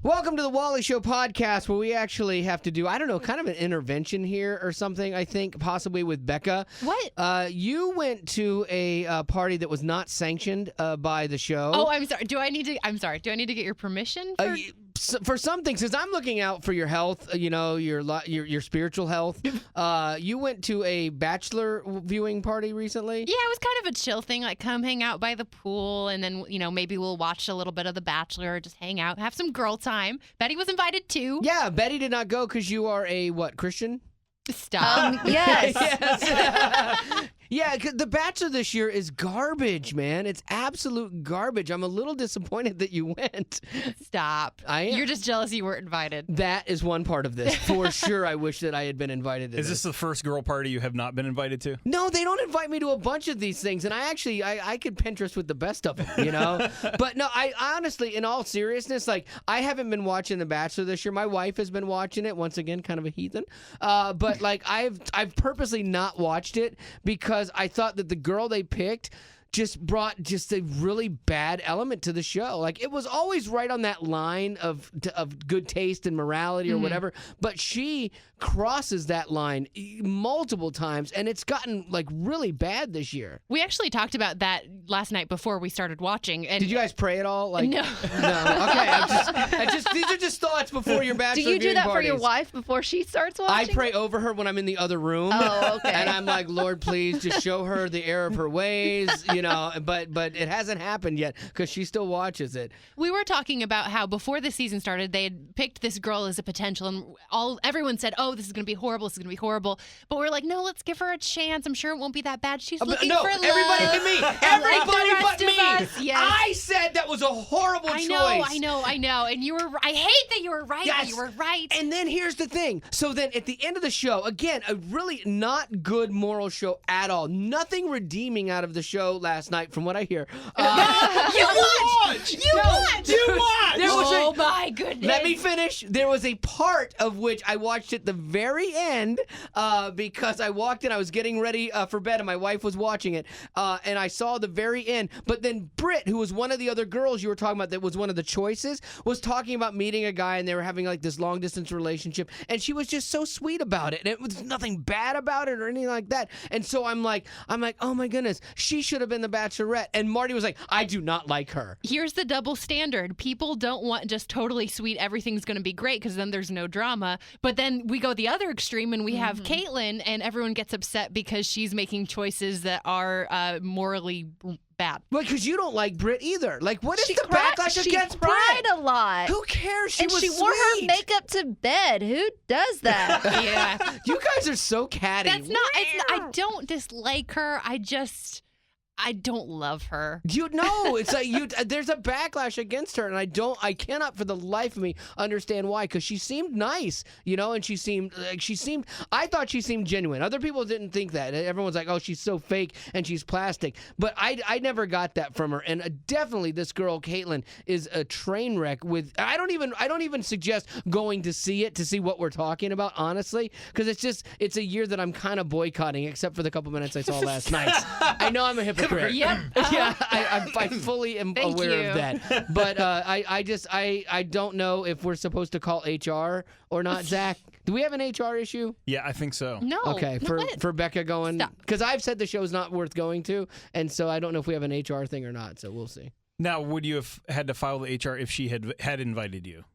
Welcome to the Wally Show podcast, where we actually have to do, I don't know, kind of an intervention here or something, I think, possibly with Bekah. What? You went to a party that was not sanctioned by the show. Oh, I'm sorry. Do I need to get your permission? For some things, because I'm looking out for your health, your spiritual health. You went to a bachelor viewing party recently? Yeah, it was kind of a chill thing, like come hang out by the pool, and then, maybe we'll watch a little bit of The Bachelor, just hang out, have some girl time. Betty was invited too. Yeah, Betty did not go because you are a, Christian? Stop. Yes. Yes. Yeah, The Bachelor this year is garbage, man. It's absolute garbage. I'm a little disappointed that you went. Stop. I am. You're just jealous you weren't invited. That is one part of this. For sure, I wish that I had been invited to Is this the first girl party you have not been invited to? No, they don't invite me to a bunch of these things, and I could Pinterest with the best of them, But no, I honestly, in all seriousness, I haven't been watching The Bachelor this year. My wife has been watching it, once again, kind of a heathen. But I've purposely not watched it because I thought that the girl they picked just brought just a really bad element to the show. It was always right on that line of good taste and morality or whatever, but she crosses that line multiple times, and it's gotten really bad this year. We actually talked about that last night before we started watching. And did you guys pray at all? No. No. Okay. These are just thoughts before your bachelor Do you do that parties. for your wife before she starts watching? I pray over her when I'm in the other room. Oh, okay. And I'm like, Lord, please just show her the error of her ways, but it hasn't happened yet because she still watches it. We were talking about how before the season started, they had picked this girl as a potential, and everyone said, oh, this is going to be horrible, this is going to be horrible. But we're like, no, let's give her a chance. I'm sure it won't be that bad. She's looking for love. Everybody but me. Everybody but me. Yes. I said that was a horrible choice. I know. And you were. I hate that you were right. Yes. You were right. And then here's the thing. So then at the end of the show, again, a really not good moral show at all. Nothing redeeming out of the show last night, from what I hear. You watched. Oh my goodness. Let me finish. There was a part of which I watched at the very end because I walked in. I was getting ready for bed, and my wife was watching it. And I saw the very end. But then Britt, who was one of the other girls you were talking about that was one of the choices, was talking about meeting a guy, and they were having this long-distance relationship. And she was just so sweet about it. And it was nothing bad about it or anything like that. And so I'm like, oh my goodness, she should have been the Bachelorette. And Marty was like, I do not like her. Here's the double standard. People don't want just totally sweet, everything's going to be great, because then there's no drama. But then we go the other extreme and we have Caitlyn, and everyone gets upset because she's making choices that are morally bad. Well, because you don't like Britt either. What is the backlash against Britt? She cried a lot. Who cares? She and was she sweet. wore her makeup to bed. Who does that? Yeah. You guys are so catty. I don't dislike her. I don't love her. You know, it's there's a backlash against her, and I cannot for the life of me understand why, because she seemed nice, and she seemed, I thought she seemed genuine. Other people didn't think that. Everyone's like, oh, she's so fake and she's plastic. But I never got that from her. And definitely this girl, Caitlyn, is a train wreck I don't even suggest going to see it to see what we're talking about, honestly, because it's a year that I'm kind of boycotting, except for the couple minutes I saw last night. I know I'm a hypocrite. Yep. Yeah, I fully am aware of that. But I don't know if we're supposed to call HR or not. Zach, do we have an HR issue? Yeah, I think so. No. Okay, for Bekah going, because I've said the show's not worth going to, and so I don't know if we have an HR thing or not. So we'll see. Now, would you have had to file the HR if she had invited you?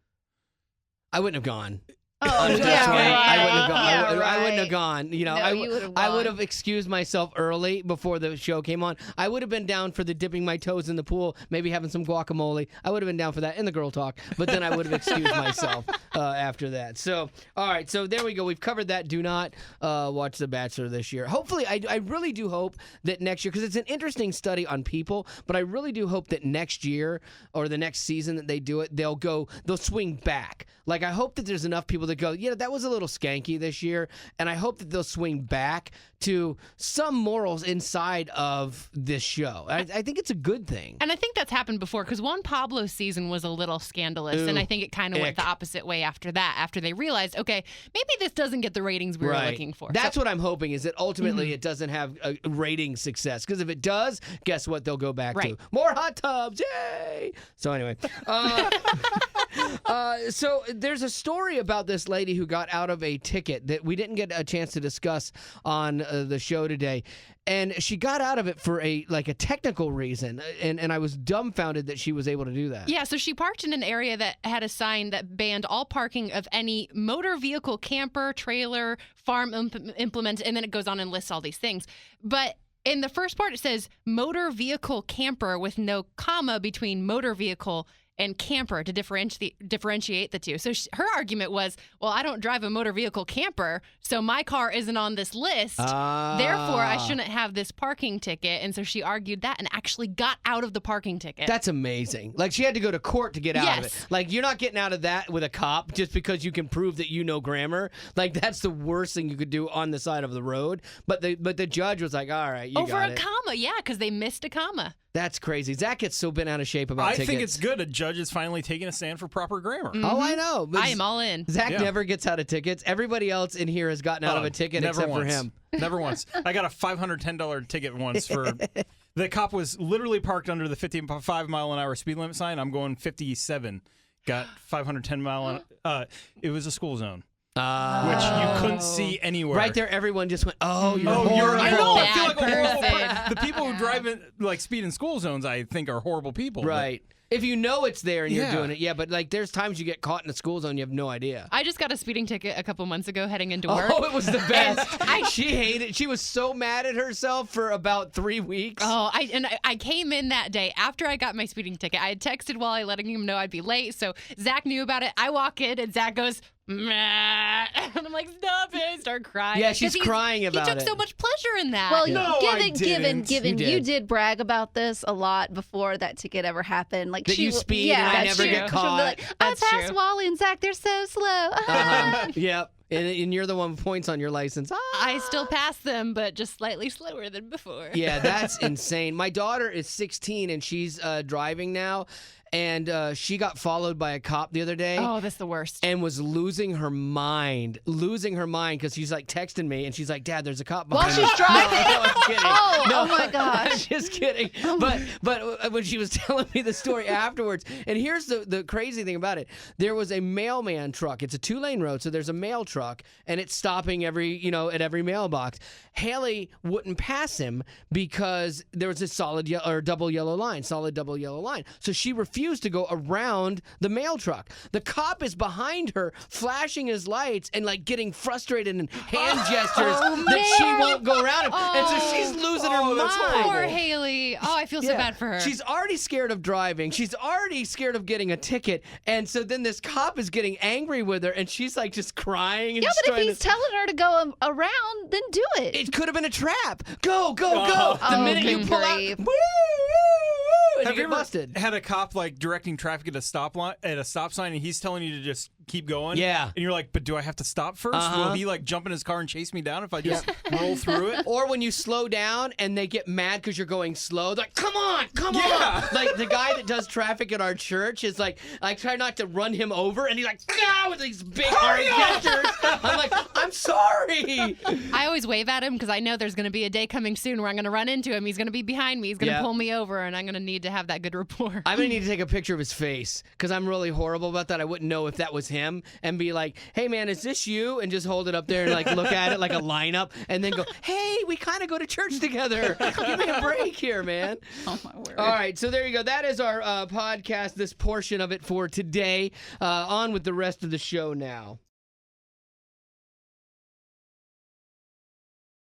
I wouldn't have gone. Oh, Yeah, right. I wouldn't have gone. Yeah, I wouldn't have right. gone. No, you would have I would gone. have excused myself early before the show came on. I would have been down for the dipping my toes in the pool, maybe having some guacamole. I would have been down for that in the girl talk, but then I would have excused myself after that. So, all right, so there we go. We've covered that. Do not watch The Bachelor this year. Hopefully, I really do hope that next year, because it's an interesting study on people, but I really do hope that next year or the next season that they do it, they'll swing back. I hope that there's enough people that go, yeah, that was a little skanky this year, and I hope that they'll swing back to some morals inside of this show. I think it's a good thing. And I think that's happened before, because Juan Pablo's season was a little scandalous, and I think it kind of went the opposite way after that, after they realized, okay, maybe this doesn't get the ratings we were looking for. That's what I'm hoping, is that ultimately it doesn't have a rating success, because if it does, guess what they'll go back to? More hot tubs, yay! So anyway. So there's a story about this lady who got out of a ticket that we didn't get a chance to discuss on the show today. And she got out of it for a technical reason, and I was dumbfounded that she was able to do that. Yeah, so she parked in an area that had a sign that banned all parking of any motor vehicle, camper, trailer, farm implement, and then it goes on and lists all these things. But in the first part, it says motor vehicle camper with no comma between motor vehicle and camper to differentiate the two. So her argument was, well, I don't drive a motor vehicle camper, so my car isn't on this list. Therefore, I shouldn't have this parking ticket. And so she argued that and actually got out of the parking ticket. That's amazing. Like, she had to go to court to get out of it. Like, you're not getting out of that with a cop just because you can prove that you know grammar. Like, that's the worst thing you could do on the side of the road. But the judge was like, all right, you got it. Over a comma, yeah, because they missed a comma. That's crazy. Zach gets so bent out of shape about tickets. I think it's good. A judge is finally taking a stand for proper grammar. Mm-hmm. Oh, I know. I am all in. Zach never gets out of tickets. Everybody else in here has gotten out of a ticket except for him. Never once. I got a $510 ticket once for... The cop was literally parked under the 55 mile an hour speed limit sign. I'm going 57. Got 510 mile an it was a school zone. Which you couldn't see anywhere. Right there, everyone just went, you're I know. I feel like a horrible person. person. The people who drive in, speed in school zones, I think, are horrible people. Right. If you know it's there and you're doing it, but there's times you get caught in a school zone, you have no idea. I just got a speeding ticket a couple months ago heading into work. Oh, it was the best. She hated it. She was so mad at herself for about 3 weeks. Oh, I came in that day after I got my speeding ticket. I had texted Wally letting him know I'd be late, so Zach knew about it. I walk in and Zach goes, meh. And I'm like, stop it. I start crying. Yeah, she's crying about it. He took so much pleasure in that. Well, No, given you did brag about this a lot before that ticket ever happened. Like, that you speed and I never get caught. She'll be like, I That's passed true. Wally and Zach. They're so slow. Yep. And you're the one with points on your license. I still pass them, but just slightly slower than before. Yeah, that's insane. My daughter is 16 and she's driving now. And she got followed by a cop the other day. Oh, that's the worst. And was losing her mind because she's texting me and she's like, Dad, there's a cop behind While she's driving? No, I'm kidding. Oh my gosh. Just kidding. But when she was telling me the story afterwards, and here's the crazy thing about it. There was a mailman truck. It's a 2-lane road, so there's a mail truck, and it's stopping at every mailbox. Haley wouldn't pass him because there was a solid double yellow line. So she refused to go around the mail truck. The cop is behind her, flashing his lights and getting frustrated and hand gestures that she won't go around him. And so she's losing her mind. Poor Haley. Oh, I feel so bad for her. She's already scared of driving. She's already scared of getting a ticket. And so then this cop is getting angry with her, and she's just crying. And But if he's telling her to go around, then do it. It could have been a trap. Go, go, go. The minute you pull out, woo, woo, woo, and Have you you get ever busted. had a cop directing traffic at a stop sign, and he's telling you to just keep going? Yeah. And you're like, but do I have to stop first? Will he jump in his car and chase me down if I just roll through it? Or when you slow down and they get mad because you're going slow, they're like, come on. Like the guy that does traffic at our church is I try not to run him over, and he's like, no, with these big arm gestures. I'm like, I'm sorry. I always wave at him because I know there's going to be a day coming soon where I'm going to run into him. He's going to be behind me. He's going to pull me over, and I'm going to need to have that good rapport. I'm going to need to take a picture of his face because I'm really horrible about that. I wouldn't know if that was him and be like, hey, man, is this you? And just hold it up there and look at it like a lineup and then go, hey, we kind of go to church together. Give me a break here, man. Oh, my word. All right, so there you go. That is our podcast, this portion of it for today. On with the rest of the show now.